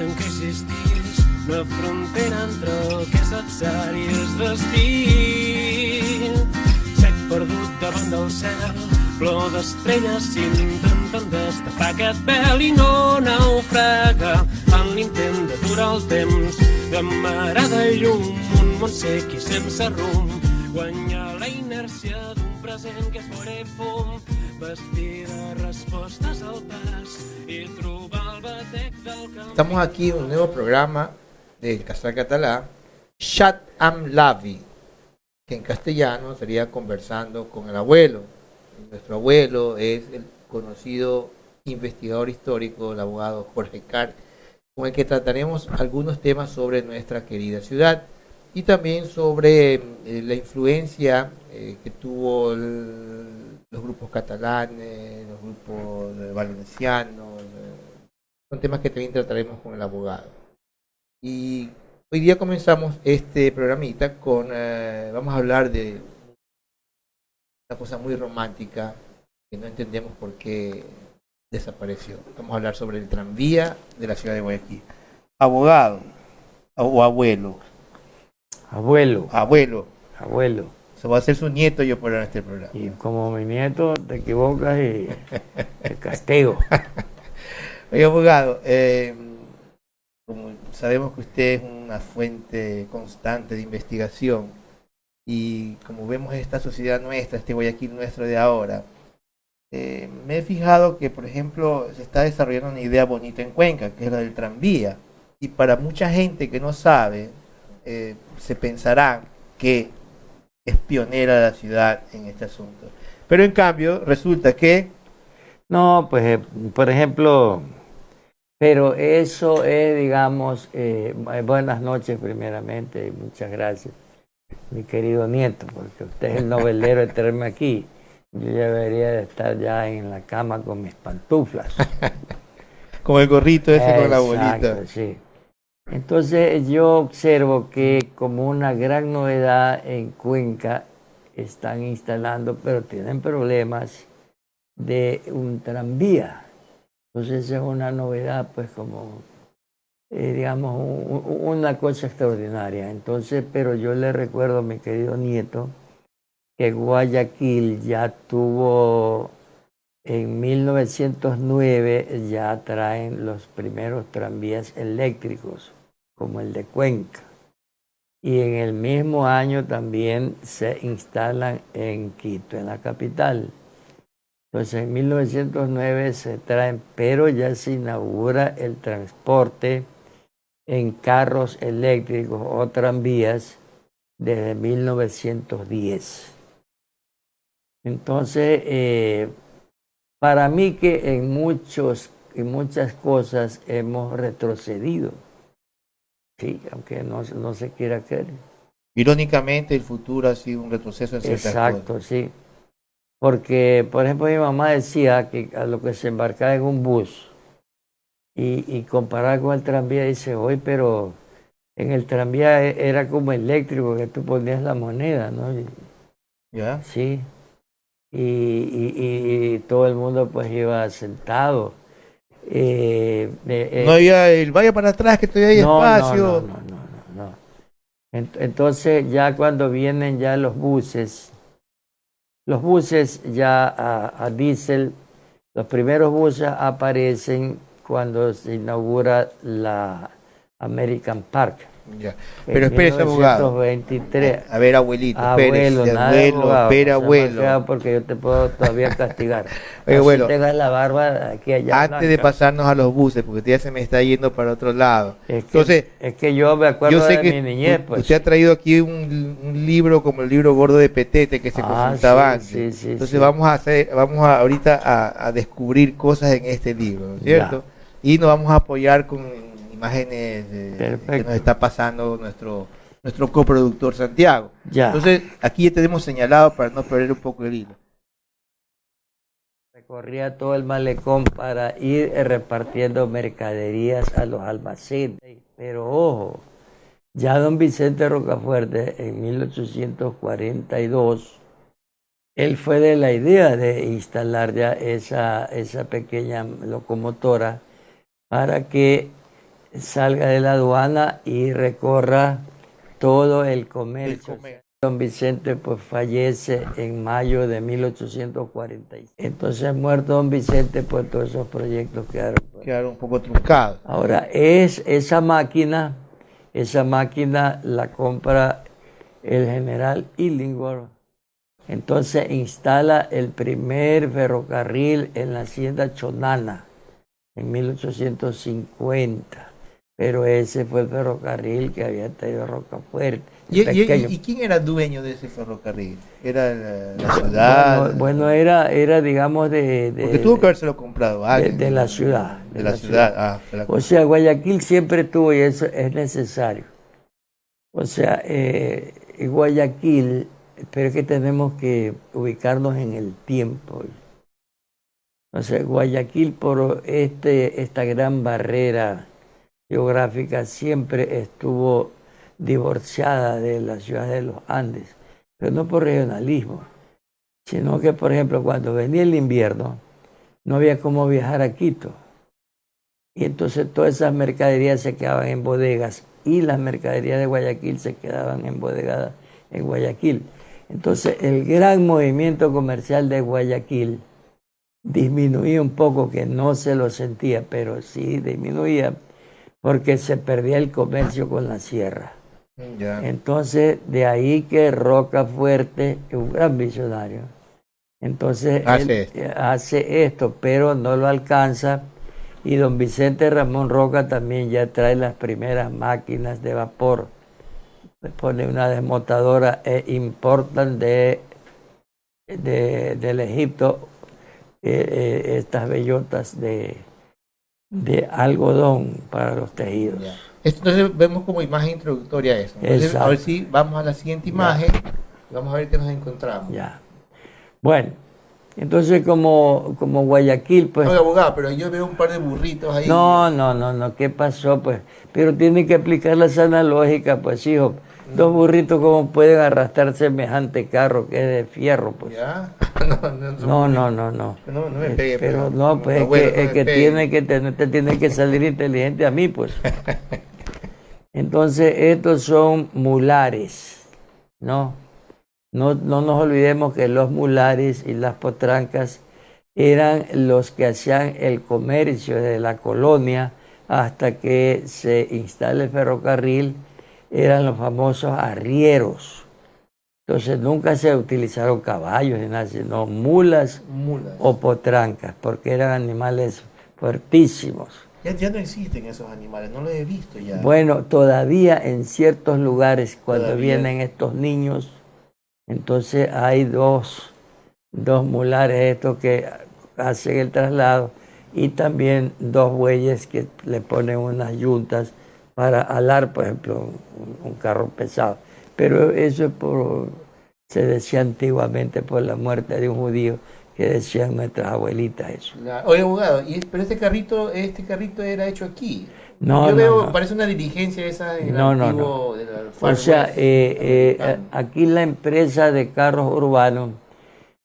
en què existís una frontera entre el que és atzar i és destí. Sec perdut davant del cel, plor d'estrelles intenten destapar aquest vel i no naufraga en l'intent d'aturar el temps d'amarada llum, un món sec i sense rumb, guanyar la inèrcia d'un present que és fora i fum, vestir de respostes al pas y trobar el batec del camp. Estamos aquí en un nuevo programa del Casal Catalá, Chat amb l'avi, que en castellano sería conversando con el abuelo. Nuestro abuelo es el conocido investigador histórico, el abogado Jorge Cart, con el que trataremos algunos temas sobre nuestra querida ciudad y también sobre la influencia que tuvo los grupos catalanes, los grupos valencianos. Son temas que también trataremos con el abogado. Y hoy día comenzamos este programita con, vamos a hablar de una cosa muy romántica que no entendemos por qué desapareció. Vamos a hablar sobre el tranvía de la ciudad de Guayaquil. Abogado o abuelo. Abuelo. Abuelo. Abuelo. Se va a hacer su nieto yo por este programa. Y como mi nieto te equivocas y te castigo. Oye, abogado, como sabemos que usted es una fuente constante de investigación y como vemos esta sociedad nuestra, este Guayaquil nuestro de ahora, me he fijado que, por ejemplo, se está desarrollando una idea bonita en Cuenca, que es la del tranvía. Y para mucha gente que no sabe, se pensará que es pionera la ciudad en este asunto. Pero en cambio, resulta que... No, pues, por ejemplo, pero eso es, digamos, buenas noches primeramente, y muchas gracias, mi querido nieto, porque usted es el novelero de traerme aquí. Yo ya debería de estar ya en la cama con mis pantuflas. Con el gorrito ese con la bolita. Exacto, sí. Entonces yo observo que como una gran novedad en Cuenca están instalando, pero tienen problemas de un tranvía. Entonces es una novedad, pues como, digamos, una cosa extraordinaria. Entonces, pero yo le recuerdo a mi querido nieto que Guayaquil ya tuvo, en 1909 ya traen los primeros tranvías eléctricos, como el de Cuenca. Y en el mismo año también se instalan en Quito, en la capital. Entonces en 1909 se traen, pero ya se inaugura el transporte en carros eléctricos o tranvías desde 1910. Entonces, para mí que en muchas cosas hemos retrocedido, sí, aunque no se quiera creer. Irónicamente, el futuro ha sido un retroceso en ciertas cosas. Exacto, sí. Porque, por ejemplo, mi mamá decía que a lo que se embarcaba en un bus y comparar con el tranvía, dice, hoy, pero en el tranvía era como eléctrico, que tú ponías la moneda, ¿no? ¿Ya? Sí. Y todo el mundo pues iba sentado. No había el vaya para atrás que todavía hay espacio. No. Entonces ya cuando vienen ya los buses ya a diésel, los primeros buses aparecen cuando se inaugura la American Park. Ya. Pero espérese, abogado. 1923. A ver, abuelito, Abuelo, abuelo. Porque yo te puedo todavía castigar. Oye, bueno, tengas la barba aquí allá. antes de pasarnos a los buses, porque ya se me está yendo para otro lado. Entonces, es que yo me acuerdo de mi niñez. Pues. Usted ha traído aquí un libro como el libro gordo de Petete que se consultaba antes. Sí, entonces vamos a ahorita a descubrir cosas en este libro, ¿no es cierto? Ya. Y nos vamos a apoyar con imágenes que nos está pasando nuestro coproductor Santiago. Ya. Entonces, aquí ya tenemos señalado para no perder un poco el hilo. Recorría todo el malecón para ir repartiendo mercaderías a los almacenes. Pero ojo, ya don Vicente Rocafuerte en 1842, él fue de la idea de instalar ya esa pequeña locomotora para que salga de la aduana y recorra todo el comercio. Don Vicente pues fallece en mayo de 1846. Entonces, muerto Don Vicente, pues todos esos proyectos quedaron un poco truncados. Ahora, esa máquina la compra el general Illingworth. Entonces instala el primer ferrocarril en la hacienda Chonana en 1850. Pero ese fue el ferrocarril que había traído Rocafuerte. ¿Y quién era dueño de ese ferrocarril? ¿Era la ciudad? Bueno, era digamos porque tuvo que habérselo comprado a alguien. De la ciudad. De la ciudad. O sea, Guayaquil siempre tuvo, y eso es necesario. O sea, Guayaquil, pero es que tenemos que ubicarnos en el tiempo. O sea, Guayaquil, por esta gran barrera geográfica, siempre estuvo divorciada de la ciudad de los Andes, pero no por regionalismo, sino que, por ejemplo, cuando venía el invierno, no había cómo viajar a Quito. Y entonces todas esas mercaderías se quedaban en bodegas y las mercaderías de Guayaquil se quedaban embodegadas en Guayaquil. Entonces el gran movimiento comercial de Guayaquil disminuía un poco, que no se lo sentía, pero sí disminuía porque se perdía el comercio con la sierra. Ya. Entonces de ahí que Rocafuerte es un gran visionario. Entonces hace esto, pero no lo alcanza. Y don Vicente Ramón Roca también ya trae las primeras máquinas de vapor. Le pone una desmotadora e importan del Egipto estas bellotas de algodón para los tejidos. Ya. Entonces vemos como imagen introductoria eso. Entonces, a ver si vamos a la siguiente imagen. Vamos a ver qué nos encontramos. Ya. Bueno. Entonces, como Guayaquil, pues... Oye, abogado, pero yo veo un par de burritos ahí. No, ¿qué pasó, pues? Pero tiene que aplicar la sana lógica, pues, hijo. Dos burritos, ¿cómo pueden arrastrar semejante carro que es de fierro, pues? ¿Ya? No. No me pegue. Pero no, pues es que te tiene que salir inteligente a mí, pues. Entonces, estos son mulares, ¿no? No nos olvidemos que los mulares y las potrancas eran los que hacían el comercio de la colonia hasta que se instala el ferrocarril, eran los famosos arrieros. Entonces nunca se utilizaron caballos ni nada, sino mulas o potrancas, porque eran animales fuertísimos. Ya no existen esos animales, no los he visto ya. Bueno, todavía en ciertos lugares, cuando vienen estos niños, entonces hay dos mulares estos que hacen el traslado y también dos bueyes que le ponen unas yuntas para alar, por ejemplo, un carro pesado. Pero eso se decía antiguamente por la muerte de un judío, que decían nuestras abuelitas eso. Oye, abogado, pero este carrito era hecho aquí. No, yo veo, no. Parece una diligencia esa en no, el no. antiguo... O sea, aquí la empresa de carros urbanos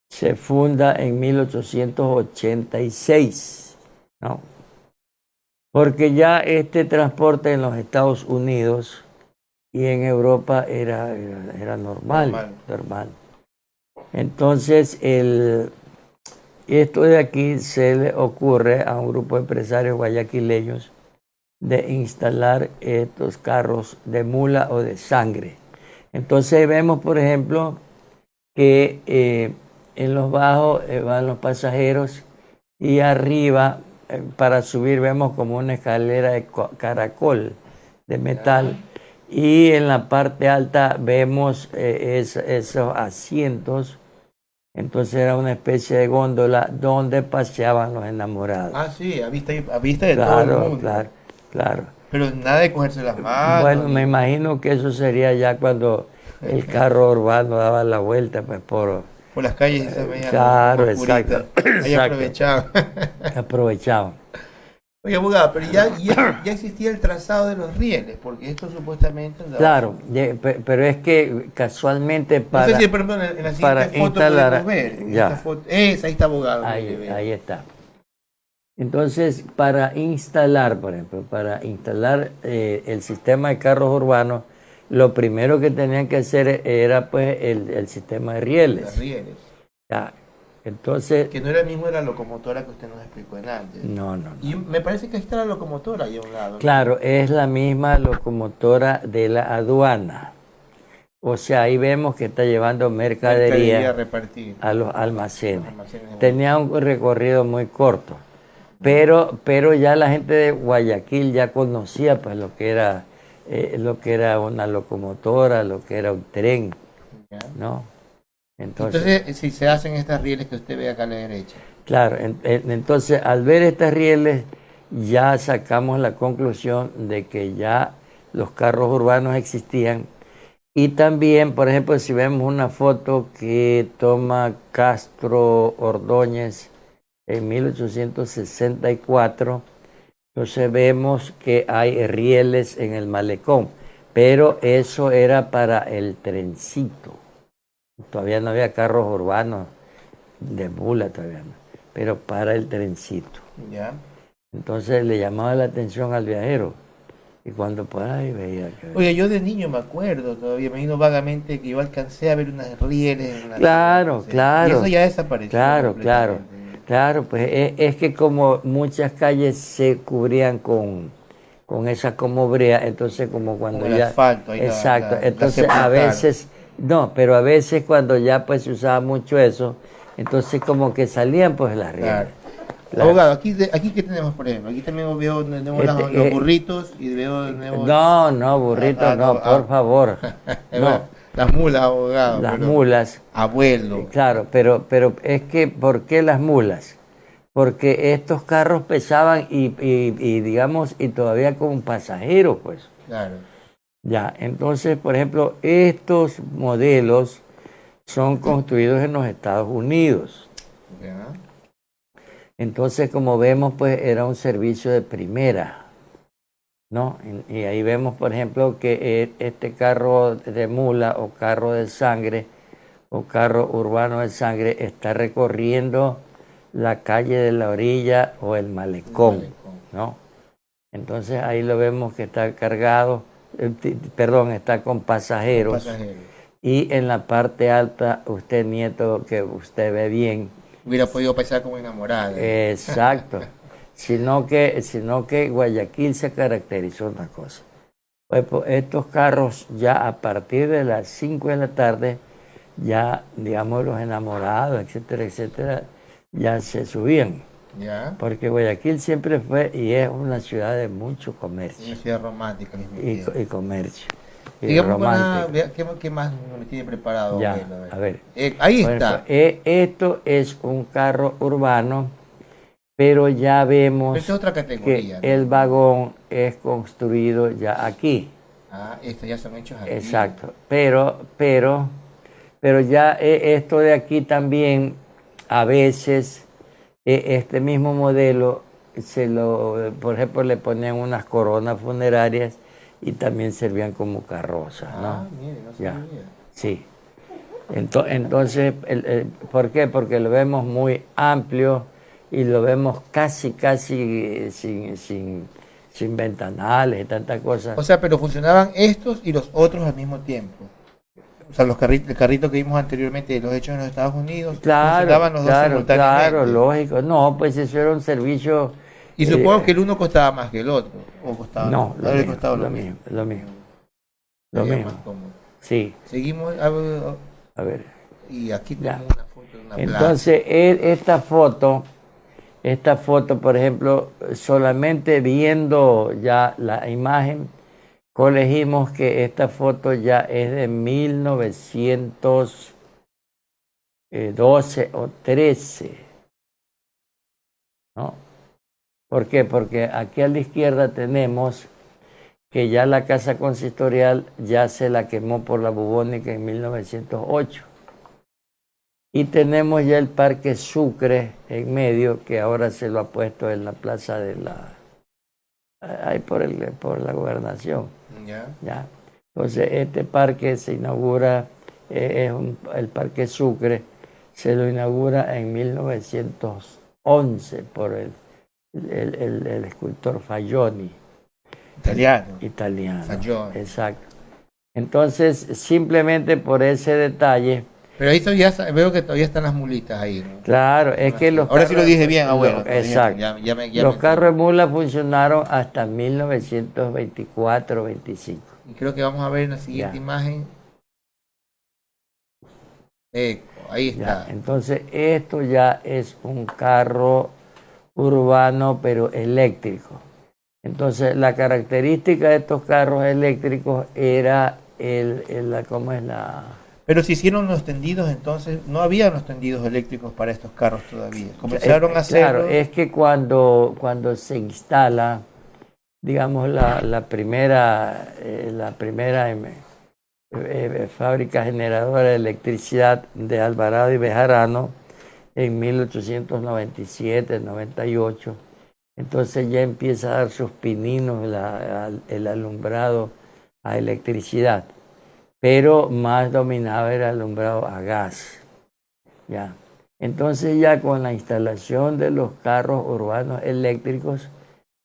se funda en 1886, ¿no? Porque ya este transporte en los Estados Unidos y en Europa era normal. Entonces, esto de aquí se le ocurre a un grupo de empresarios guayaquileños de instalar estos carros de mula o de sangre. Entonces vemos, por ejemplo, que en los bajos van los pasajeros y arriba, para subir, vemos como una escalera de caracol de metal. Y en la parte alta vemos esos asientos. Entonces era una especie de góndola donde paseaban los enamorados. Ah, sí, a vista de todo el mundo. Claro. Pero nada de cogerse las manos. Bueno, me imagino que eso sería ya cuando el carro urbano daba la vuelta, pues por las calles esas veían. Claro, exacto. Ahí aprovechaban. Oye, abogado, pero ya existía el trazado de los rieles, porque esto supuestamente... Claro, pero es que casualmente para... No sé si, por ejemplo, en la siguiente foto podemos ver. Ya. Ahí está, abogado. Ahí está. Entonces, para instalar, por ejemplo, para instalar el sistema de carros urbanos, lo primero que tenían que hacer era pues el sistema de Las rieles. rieles. Ya. Entonces, Que no era el mismo de la locomotora que usted nos explicó en antes. no. Y me parece que ahí está la locomotora ahí a un lado. Claro, es la misma locomotora de la aduana. O sea, ahí vemos que está llevando mercadería repartir. a los almacenes. Los almacenes. Tenía un recorrido muy corto, pero ya la gente de Guayaquil ya conocía pues lo que era una locomotora, lo que era un tren, Ya. ¿no? Entonces, si se hacen estas rieles que usted ve acá a la derecha. Claro, entonces al ver estas rieles ya sacamos la conclusión de que ya los carros urbanos existían. Y también, por ejemplo, si vemos una foto que toma Castro Ordóñez en 1864, entonces vemos que hay rieles en el malecón, pero eso era para el trencito. Todavía no había carros urbanos de mula, todavía no, pero para el trencito. Ya. Entonces le llamaba la atención al viajero. Y cuando por ahí veía que... Oye, yo de niño me acuerdo, todavía me vino vagamente que yo alcancé a ver unas rieles en una Claro, claro. Y eso ya desapareció. Claro, completamente. claro, pues es que como muchas calles se cubrían con esa como brea, entonces como cuando Como el ya... asfalto, ahí exacto, la entonces a sepultaron. veces, no, pero a veces cuando ya pues se usaba mucho eso, entonces como que salían pues las rieles. Claro. Claro. Abogado, aquí ¿qué tenemos, por ejemplo? Aquí también veo de nuevo los burritos y veo de nuevo... No, burritos no, por favor. Bueno, las mulas, abogado. Las mulas. Abuelo. Claro, pero es que, ¿por qué las mulas? Porque estos carros pesaban y digamos, y todavía con pasajeros, pues. Claro. Ya, entonces, por ejemplo, estos modelos son construidos en los Estados Unidos. Ya. Entonces, como vemos, pues era un servicio de primera, ¿no? Y ahí vemos, por ejemplo, que este carro de mula o carro de sangre o carro urbano de sangre está recorriendo la calle de la orilla o el malecón, ¿no? Entonces ahí lo vemos que está cargado, está con pasajeros. Y en la parte alta, usted, nieto, que usted ve bien. Hubiera podido pasar como enamorada. Exacto. sino que Guayaquil se caracterizó una cosa. Pues estos carros ya a partir de las 5 de la tarde, ya digamos los enamorados, etcétera, etcétera, ya se subían. ¿Ya? Porque Guayaquil siempre fue y es una ciudad de mucho comercio. Una ciudad romántica. Y comercio. Digamos, ¿qué más me tiene preparado? Ya, Abuelo? a ver. Ahí está. Esto es un carro urbano, pero ya vemos Esta es otra categoría, que ¿no? el vagón es construido ya aquí. Ah, estos ya son hechos aquí. Exacto. Pero ya esto de aquí también, a veces, este mismo modelo, por ejemplo, le ponían unas coronas funerarias y también servían como carrozas, ¿no? Ah, mire, no sabía. Sí. Entonces, ¿por qué? Porque lo vemos muy amplio y lo vemos casi sin ventanales y tantas cosas. O sea, pero funcionaban estos y los otros al mismo tiempo. O sea, el carrito que vimos anteriormente, los hechos en los Estados Unidos, funcionaban los dos simultáneamente. Claro, lógico. No, pues eso era un servicio... Y supongo que el uno costaba más que el otro. ¿O costaba? No, lo mismo. Lo mismo. Más cómodo. Sí. Seguimos. A ver. Y aquí Ya. tenemos una foto de una plaza. Entonces, esta foto, por ejemplo, solamente viendo ya la imagen, colegimos que esta foto ya es de 1912 o 13, ¿no? ¿Por qué? Porque aquí a la izquierda tenemos que ya la casa consistorial ya se la quemó por la bubónica en 1908. Y tenemos ya el Parque Sucre en medio, que ahora se lo ha puesto en la plaza de ahí por la gobernación. ¿Ya? Entonces este parque se inaugura, el Parque Sucre, se lo inaugura en 1911 por el el escultor Fagioni, italiano. Fagioni. Exacto. Entonces, simplemente por ese detalle, Pero ahí veo que todavía están las mulitas ahí, ¿no? claro, es que los Ahora sí lo dije bien, abuelo. Exacto. Los carros de mula funcionaron hasta 1924-25. Y creo que vamos a ver en la siguiente imagen. Ahí está. Entonces, esto ya es un carro urbano, pero eléctrico. Entonces, la característica de estos carros eléctricos era ¿cómo es la...? Pero si hicieron los tendidos, entonces no había los tendidos eléctricos para estos carros todavía. Comenzaron a hacerlo. Claro, es que cuando se instala, digamos, la primera fábrica generadora de electricidad de Alvarado y Bejarano en 1897-98, entonces ya empieza a dar sus pininos el alumbrado a electricidad, pero más dominaba el alumbrado a gas. Ya. Entonces ya con la instalación de los carros urbanos eléctricos,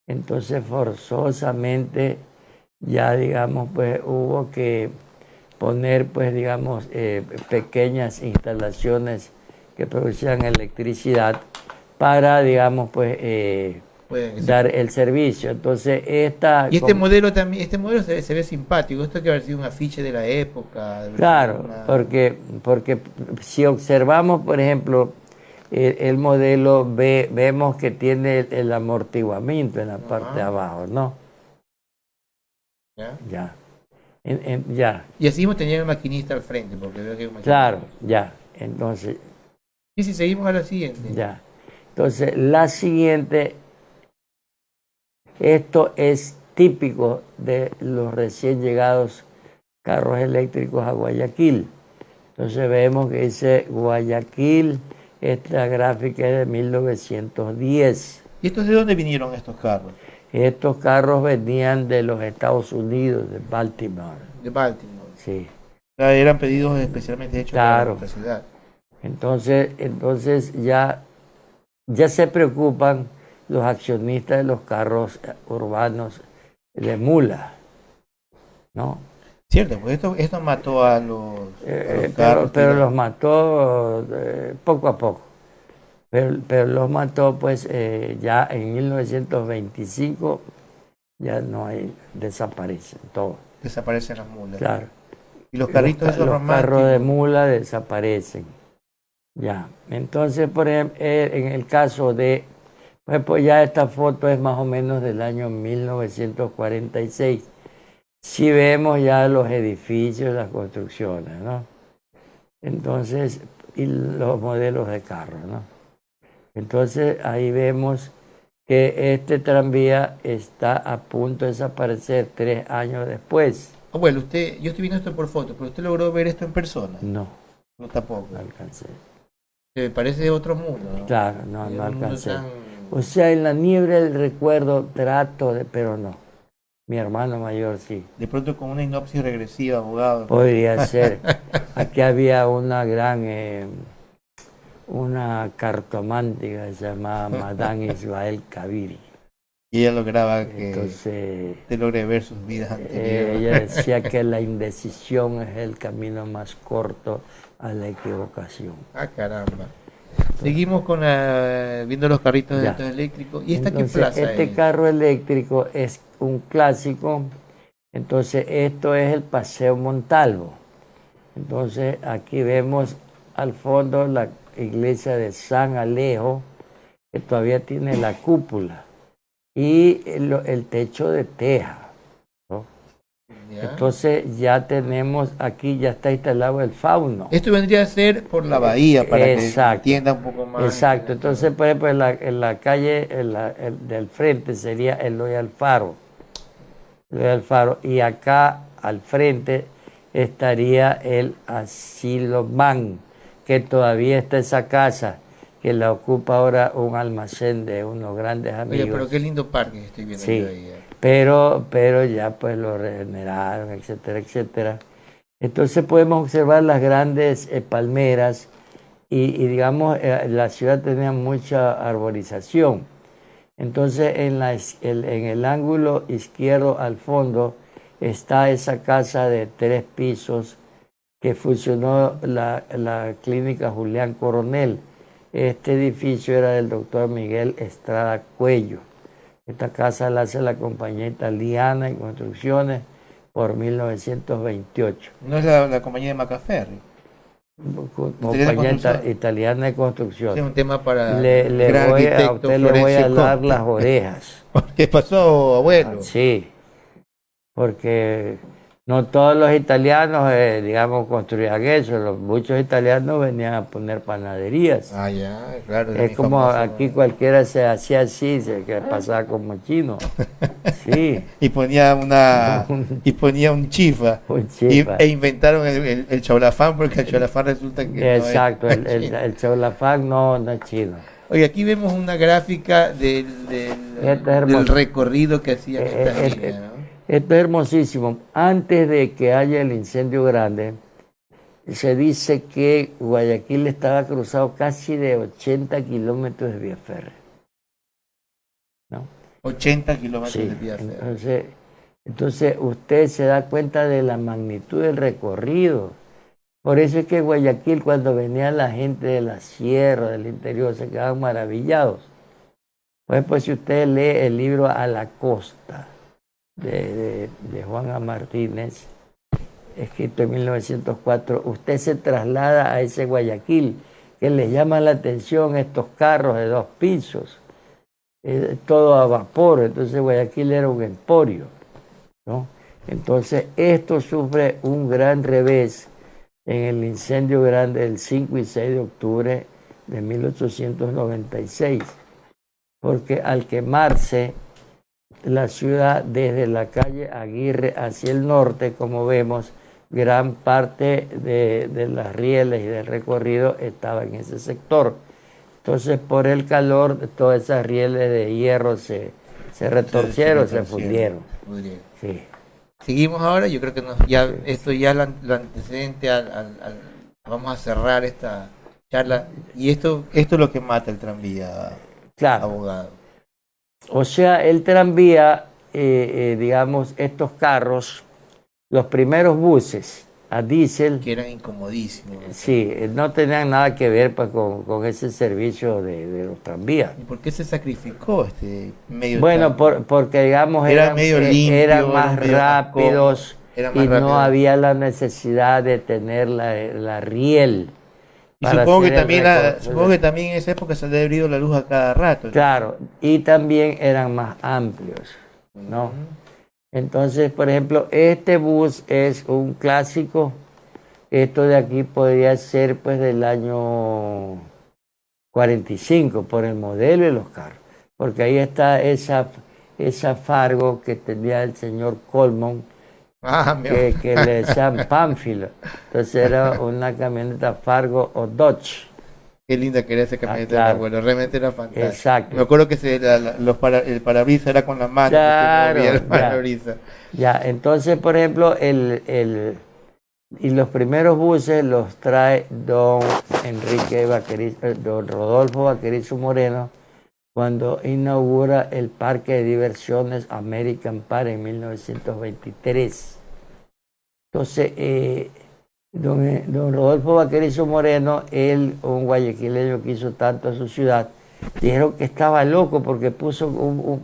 entonces forzosamente ya digamos pues hubo que poner pues digamos pequeñas instalaciones que producían electricidad para digamos pues dar el servicio. Entonces y este modelo también, se ve simpático. Esto que haber sido un afiche de la época. Claro, porque si observamos por ejemplo el modelo vemos que tiene el amortiguamiento en la parte de abajo, ¿no? Ya. Ya. Y así mismo tenía el maquinista al frente, porque veo que hay un maquinista. Claro, ya. Entonces. Y si seguimos a la siguiente. Ya. Entonces, la siguiente, esto es típico de los recién llegados carros eléctricos a Guayaquil. Entonces vemos que dice Guayaquil, esta gráfica es de 1910. ¿Y estos de dónde vinieron estos carros? Estos carros venían de los Estados Unidos, de Baltimore. De Baltimore. Sí. Eran pedidos especialmente hechos para nuestra ciudad. Entonces ya se preocupan los accionistas de los carros urbanos de mula, ¿no? Cierto, pues esto mató a los carros. Pero los mató poco a poco. Pero los mató pues ya en 1925 ya no hay, desaparecen todos. Desaparecen las mulas. Claro. Y los carritos esos románticos. Los carros de mula desaparecen. Ya. Entonces, por ejemplo, en el caso de, pues ya esta foto es más o menos del año 1946. Si vemos ya los edificios, las construcciones, ¿no? Entonces, y los modelos de carros, ¿no? Entonces ahí vemos que este tranvía está a punto de desaparecer 3 años después. Abuelo, yo estoy viendo esto por foto, pero ¿usted logró ver esto en persona? No. No, tampoco. No alcancé. Parece de otro mundo, ¿no? Claro, no alcancé. O sea, en la niebla del recuerdo trato de, pero no. Mi hermano mayor sí. De pronto con una hipnosis regresiva, abogado. Podría ser. Aquí había una gran... una cartomántica se llamaba Madame Isabel Kabiri. Y ella lograba que entonces, te logre ver sus vidas anteriores. Ella decía que la indecisión es el camino más corto a la equivocación. Ah, caramba. Seguimos con viendo los carritos eléctricos. ¿Y esta qué plaza es? Este carro eléctrico es un clásico. Entonces, esto es el Paseo Montalvo. Entonces, aquí vemos al fondo la iglesia de San Alejo, que todavía tiene la cúpula y el techo de teja, ¿no? Entonces ya tenemos aquí, ya está instalado el fauno. Esto vendría a ser por la bahía, para que se entienda un poco más. Exacto. Entonces, por ejemplo, en la calle del frente sería el Loyal Faro. Y acá al frente estaría el Asilo Man, que todavía está esa casa, que la ocupa ahora un almacén de unos grandes amigos. Oye, pero qué lindo parque estoy viendo yo ahí. Pero ya pues lo regeneraron, etcétera, etcétera. Entonces podemos observar las grandes palmeras y digamos, la ciudad tenía mucha arborización. Entonces en el ángulo izquierdo al fondo está esa casa de 3 pisos que funcionó la clínica Julián Coronel. Este edificio era del doctor Miguel Estrada Cuello. Esta casa la hace la compañía italiana en construcciones por 1928. No es la compañía de Macaferri. Compañía italiana de construcción. Es un tema para A arquitecto usted le voy a dar las orejas. ¿Qué pasó, abuelo? Sí, porque no todos los italianos, digamos, construían eso. Muchos italianos venían a poner panaderías. Ah, ya, claro. Es como aquí cualquiera se hacía así, que pasaba como chino. Sí. y ponía un chifa. Un chifa. E inventaron el chaulafán, porque el chaulafán resulta que exacto, no es el chaulafán no es chino. Oye, aquí vemos una gráfica del recorrido que hacía esta línea, ¿no? Esto es hermosísimo. Antes de que haya el incendio grande, se dice que Guayaquil estaba cruzado casi de 80 kilómetros de vía férrea, ¿no? 80 kilómetros de vía férrea. Entonces usted se da cuenta de la magnitud del recorrido. Por eso es que Guayaquil, cuando venía la gente de la sierra, del interior, se quedaban maravillados. Pues si usted lee el libro A la Costa de Juan A. Martínez, escrito en 1904, usted se traslada a ese Guayaquil, que le llama la atención estos carros de 2 pisos, todo a vapor. Entonces Guayaquil era un emporio, ¿no? Entonces esto sufre un gran revés en el incendio grande del 5 y 6 de octubre de 1896, porque al quemarse la ciudad desde la calle Aguirre hacia el norte, como vemos, gran parte de las rieles y del recorrido estaba en ese sector. Entonces, por el calor, todas esas rieles de hierro se retorcieron, se fundieron. Sí. Seguimos ahora, yo creo que esto ya es lo antecedente vamos a cerrar esta charla. Y esto es lo que mata el tranvía, claro, abogado. O sea, el tranvía, digamos, estos carros, los primeros buses a diésel, que eran incomodísimos. Sí, no tenían nada que ver pues, con ese servicio de los tranvías. ¿Y por qué se sacrificó este medio? Bueno, porque digamos eran más rápidos y no había la necesidad de tener la riel. Y supongo que también en esa época se le ha abrido la luz a cada rato, ¿no? Claro, y también eran más amplios, ¿no? Entonces, por ejemplo, este bus es un clásico. Esto de aquí podría ser pues del año 45 por el modelo y los carros, porque ahí está esa Fargo que tenía el señor Coleman, que le decían Pánfilo. Entonces era una camioneta Fargo o Dodge. Qué linda que era esa camioneta, claro. Bueno, realmente era fantástica. Exacto. Me acuerdo que el parabrisas era con las manos. Claro, el parabrisas. Ya, entonces, por ejemplo, y los primeros buses los trae don Rodolfo Vaquerizo Moreno, cuando inaugura el parque de diversiones American Park en 1923. Entonces, don Rodolfo Vaquerizo Moreno, un guayaquileño que hizo tanto a su ciudad, dijeron que estaba loco porque puso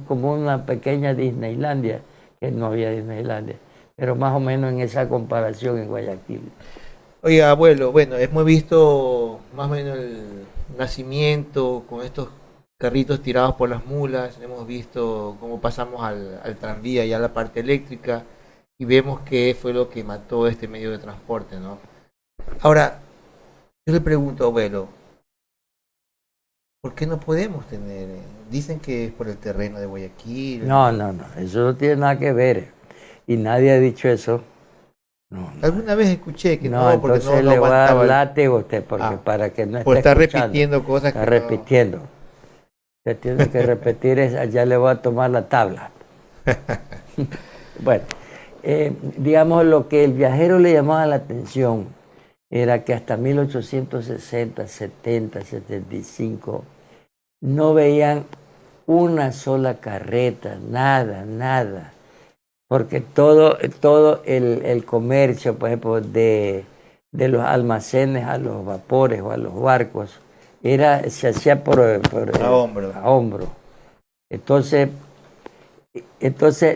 como una pequeña Disneylandia, que no había Disneylandia, pero más o menos en esa comparación en Guayaquil. Oiga, abuelo, bueno, hemos visto más o menos el nacimiento con estos carritos tirados por las mulas, hemos visto cómo pasamos al tranvía y a la parte eléctrica, y vemos que fue lo que mató este medio de transporte, ¿no? Ahora, yo le pregunto, abuelo, ¿por qué no podemos tener? Dicen que es por el terreno de Guayaquil. No, eso no tiene nada que ver, y nadie ha dicho eso. No. Alguna vez escuché que no, porque entonces le voy a dar látigo a usted, porque para que no esté por estar escuchando, repitiendo cosas está repitiendo. Usted tiene que repetir, ya le voy a tomar la tabla. Bueno, digamos, lo que el viajero le llamaba la atención era que hasta 1860, 70, 75 no veían una sola carreta, nada. Porque todo el comercio, por ejemplo, de los almacenes a los vapores o a los barcos, se hacía a hombro. Entonces,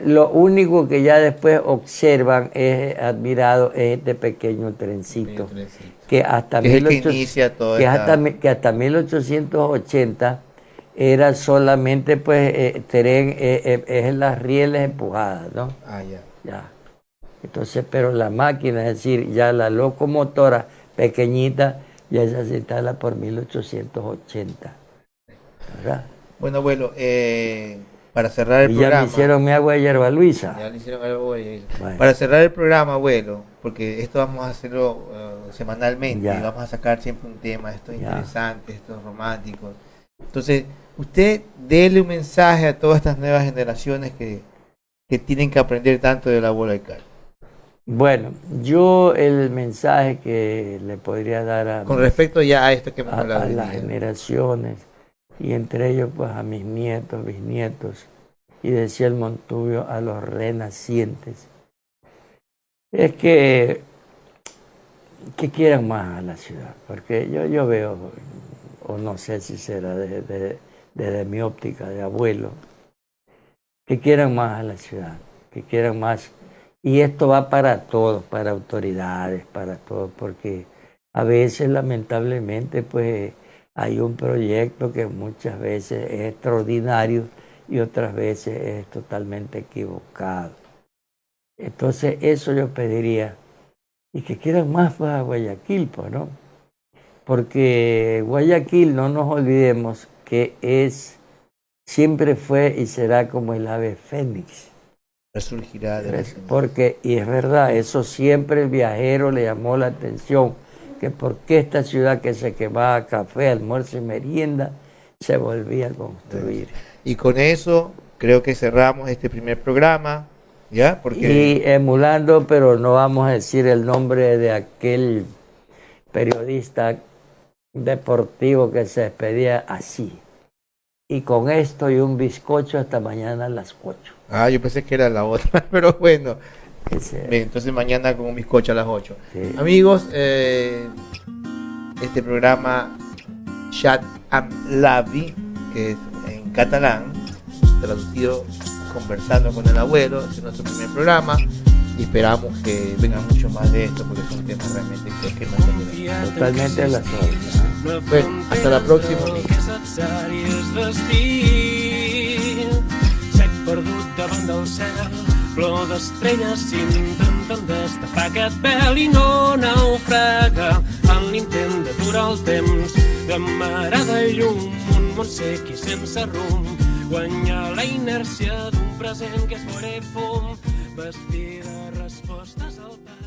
lo único que ya después observan, es admirado, es este pequeño trencito, que hasta, que hasta 1880 era solamente pues tren, es las rieles empujadas, ¿no? Ya. Entonces, pero la máquina, es decir, ya la locomotora pequeñita, ya esa se instala por 1880, ¿verdad? Bueno, abuelo, para cerrar el programa. Ya me hicieron mi agua de hierba Luisa. Ya le hicieron agua de hierba Luisa. Bueno. Para cerrar el programa, abuelo, porque esto vamos a hacerlo semanalmente, y vamos a sacar siempre un tema, estos interesantes, estos románticos. Entonces, usted déle un mensaje a todas estas nuevas generaciones que tienen que aprender tanto del abuelo Aycar. Bueno, yo el mensaje que le podría dar con respecto ya a esto que hemos hablado, a las generaciones, y entre ellos pues a mis nietos, bisnietos, y decía el Montubio, a los renacientes, es que quieran más a la ciudad, porque yo veo, o no sé si será desde mi óptica de abuelo, que quieran más a la ciudad, que quieran más. Y esto va para todos, para autoridades, para todos, porque a veces lamentablemente pues hay un proyecto que muchas veces es extraordinario y otras veces es totalmente equivocado. Entonces eso yo pediría, y que quieran más para Guayaquil, pues, ¿no? Porque Guayaquil, no nos olvidemos que siempre fue y será como el ave fénix. Resurgirá de porque, y es verdad, eso siempre el viajero le llamó la atención, que por qué esta ciudad que se quemaba café, almuerzo y merienda, se volvía a construir. Y con eso creo que cerramos este primer programa, ¿ya? Porque... Y emulando, pero no vamos a decir el nombre de aquel periodista deportivo que se despedía así. Y con esto y un bizcocho hasta mañana a las 8. Yo pensé que era la otra, pero bueno. Bien, entonces mañana con un bizcocho a las 8. Sí. Amigos, este programa Chat amb l'Avi, que es en catalán, traducido Conversando con el Abuelo, es nuestro primer programa. Y esperamos que venga mucho más de esto, porque son temas realmente que no se totalmente a las 8. Bueno, hasta la próxima. Perdut davant del cel, flor d'estrelles intenten destapar aquest vel i no naufraga en l'intent d'aturar el temps d'amarada llum, un món sec i sense rumb, guanyar la inèrcia d'un present que és fora i fum, vestir de respostes al temps.